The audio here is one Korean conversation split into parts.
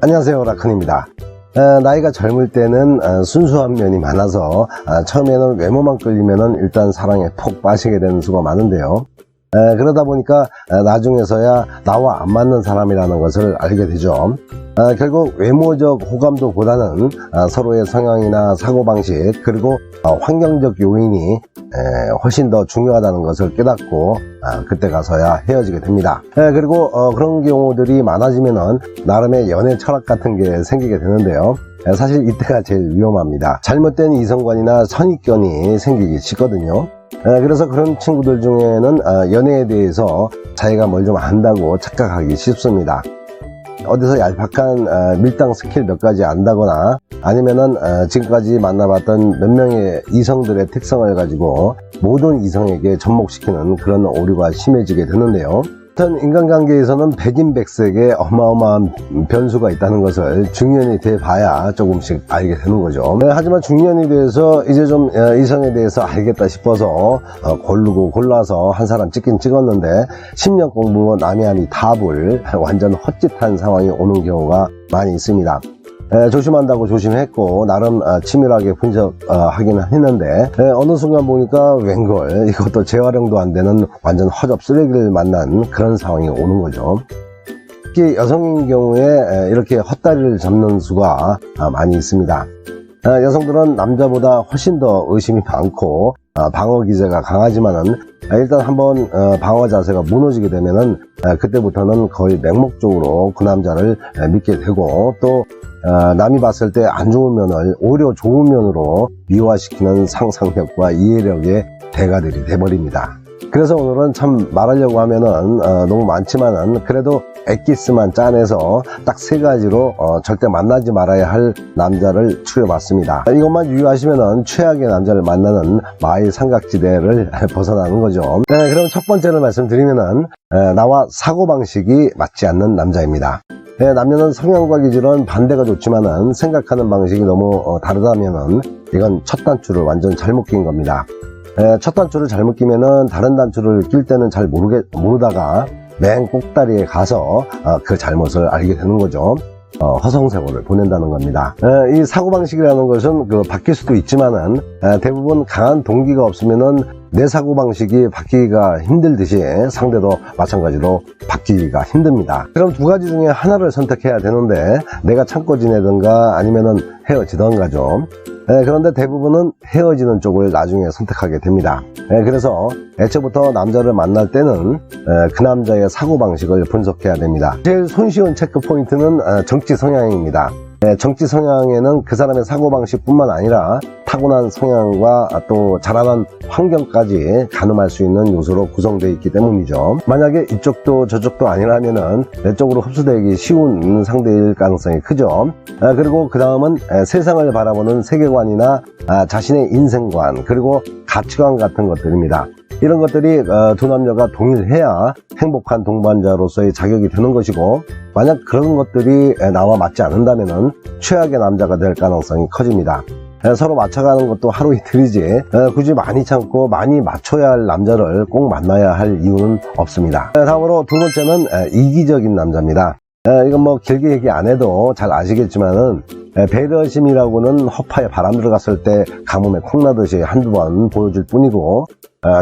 안녕하세요, 라쿤입니다. 나이가 젊을 때는 순수한 면이 많아서 처음에는 외모만 끌리면은 일단 사랑에 폭 빠지게 되는 수가 많은데요. 그러다 보니까 나중에서야 나와 안 맞는 사람이라는 것을 알게 되죠. 결국 외모적 호감도보다는 서로의 성향이나 사고방식 그리고 환경적 요인이 훨씬 더 중요하다는 것을 깨닫고 그때 가서야 헤어지게 됩니다. 그리고 그런 경우들이 많아지면은 나름의 연애 철학 같은 게 생기게 되는데요. 사실 이때가 제일 위험합니다. 잘못된 이성관이나 선입견이 생기기 쉽거든요. 그래서 그런 친구들 중에는 연애에 대해서 자기가 뭘 좀 안다고 착각하기 쉽습니다. 어디서 얄팍한 밀당 스킬 몇 가지 안다거나 아니면은 지금까지 만나봤던 몇 명의 이성들의 특성을 가지고 모든 이성에게 접목시키는 그런 오류가 심해지게 되는데요. 인간관계에서는 백인백색의 어마어마한 변수가 있다는 것을 중년이 돼 봐야 조금씩 알게 되는 거죠. 하지만 중년이 돼서 이제 좀 이성에 대해서 알겠다 싶어서 고르고 골라서 한 사람 찍긴 찍었는데 10년 공부 남이 아니 답을 완전 헛짓한 상황이 오는 경우가 많이 있습니다. 조심한다고 조심했고 나름 치밀하게 분석하기는 했는데 어느 순간 보니까 웬걸 이것도 재활용도 안 되는 완전 허접 쓰레기를 만난 그런 상황이 오는 거죠. 특히 여성인 경우에 이렇게 헛다리를 잡는 수가 많이 있습니다. 여성들은 남자보다 훨씬 더 의심이 많고 방어 기제가 강하지만은 일단 한번 방어 자세가 무너지게 되면은 그때부터는 거의 맹목적으로 그 남자를 믿게 되고 또 남이 봤을 때 안 좋은 면을 오히려 좋은 면으로 미화시키는 상상력과 이해력의 대가들이 돼버립니다. 그래서 오늘은 참 말하려고 하면은 너무 많지만은 그래도 엑기스만 짜내서 딱 3가지로 절대 만나지 말아야 할 남자를 추려봤습니다. 이것만 유의하시면은 최악의 남자를 만나는 마의 삼각지대를 벗어나는 거죠. 그럼 첫 번째로 말씀드리면은 나와 사고방식이 맞지 않는 남자입니다. 남녀는 성향과 기질은 반대가 좋지만은 생각하는 방식이 너무 다르다면은 이건 첫 단추를 완전 잘못 낀 겁니다. 첫 단추를 잘못 끼면은 다른 단추를 낄 때는 잘 모르다가 맨 꼭다리에 가서 그 잘못을 알게 되는 거죠. 허송세월을 보낸다는 겁니다. 이 사고방식이라는 것은 바뀔 수도 있지만은 대부분 강한 동기가 없으면은 내 사고방식이 바뀌기가 힘들듯이 상대도 마찬가지로 바뀌기가 힘듭니다. 그럼 2가지 중에 하나를 선택해야 되는데 내가 참고 지내든가 아니면은 헤어지던가죠. 그런데 대부분은 헤어지는 쪽을 나중에 선택하게 됩니다. 그래서 애초부터 남자를 만날 때는 그 남자의 사고방식을 분석해야 됩니다. 제일 손쉬운 체크 포인트는 정치 성향입니다. 정치 성향에는 그 사람의 사고방식 뿐만 아니라 타고난 성향과 또 자라난 환경까지 가늠할 수 있는 요소로 구성되어 있기 때문이죠. 만약에 이쪽도 저쪽도 아니라면은 내 쪽으로 흡수되기 쉬운 상대일 가능성이 크죠. 그리고 그 다음은 세상을 바라보는 세계관이나 자신의 인생관 그리고 가치관 같은 것들입니다. 이런 것들이 두 남녀가 동일해야 행복한 동반자로서의 자격이 되는 것이고 만약 그런 것들이 나와 맞지 않는다면 최악의 남자가 될 가능성이 커집니다. 서로 맞춰가는 것도 하루 이틀이지 굳이 많이 참고 많이 맞춰야 할 남자를 꼭 만나야 할 이유는 없습니다. 다음으로 2번째는 이기적인 남자입니다. 이건 뭐 길게 얘기 안 해도 잘 아시겠지만은 배려심이라고는 허파에 바람 들어갔을 때 가뭄에 콩나듯이 한두 번 보여줄 뿐이고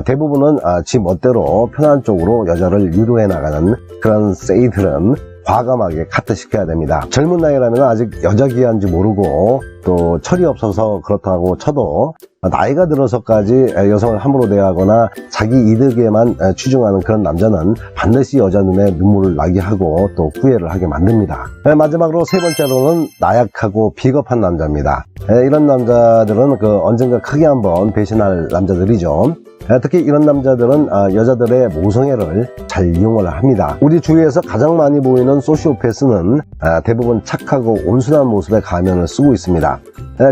대부분은 지 멋대로 편한 쪽으로 여자를 유도해 나가는 그런 세이들은 과감하게 카트시켜야 됩니다. 젊은 나이라면 아직 여자 귀한지 모르고 또 철이 없어서 그렇다고 쳐도 나이가 들어서까지 여성을 함부로 대하거나 자기 이득에만 치중하는 그런 남자는 반드시 여자 눈에 눈물을 나게 하고 또 후회를 하게 만듭니다. 마지막으로 3번째로는 나약하고 비겁한 남자입니다. 이런 남자들은 언젠가 크게 한번 배신할 남자들이죠. 특히 이런 남자들은 여자들의 모성애를 잘 이용을 합니다. 우리 주위에서 가장 많이 보이는 소시오패스는 대부분 착하고 온순한 모습의 가면을 쓰고 있습니다.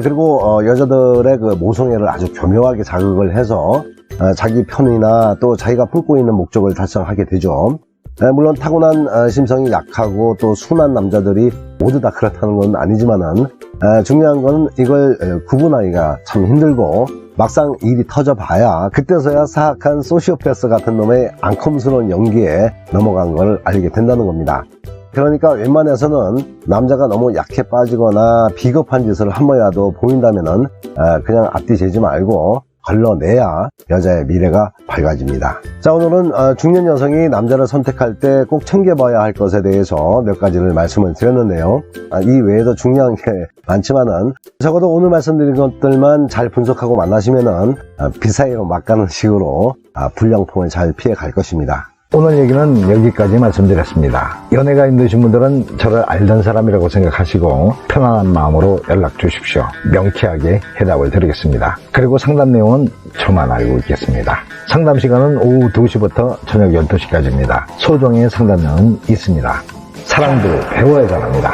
그리고 여자들의 모성애를 아주 교묘하게 자극을 해서 자기 편이나 또 자기가 품고 있는 목적을 달성하게 되죠. 물론 타고난 심성이 약하고 또 순한 남자들이 모두 다 그렇다는 건 아니지만은 중요한 건 이걸 구분하기가 참 힘들고 막상 일이 터져봐야 그때서야 사악한 소시오패스 같은 놈의 앙큼스러운 연기에 넘어간 걸 알게 된다는 겁니다. 그러니까 웬만해서는 남자가 너무 약해 빠지거나 비겁한 짓을 한 번이라도 보인다면은 그냥 앞뒤 재지 말고 걸러내야 여자의 미래가 밝아집니다. 자, 오늘은 중년 여성이 남자를 선택할 때 꼭 챙겨봐야 할 것에 대해서 몇 가지를 말씀을 드렸는데요. 이 외에도 중요한 게 많지만은 적어도 오늘 말씀드린 것들만 잘 분석하고 만나시면은 비사이로 막 가는 식으로 불량품을 잘 피해 갈 것입니다. 오늘 얘기는 여기까지 말씀드렸습니다. 연애가 힘드신 분들은 저를 알던 사람이라고 생각하시고 편안한 마음으로 연락 주십시오. 명쾌하게 해답을 드리겠습니다. 그리고 상담 내용은 저만 알고 있겠습니다. 상담 시간은 오후 2시부터 저녁 12시까지입니다. 소정의 상담료는 있습니다. 사랑도 배워야 잘합니다.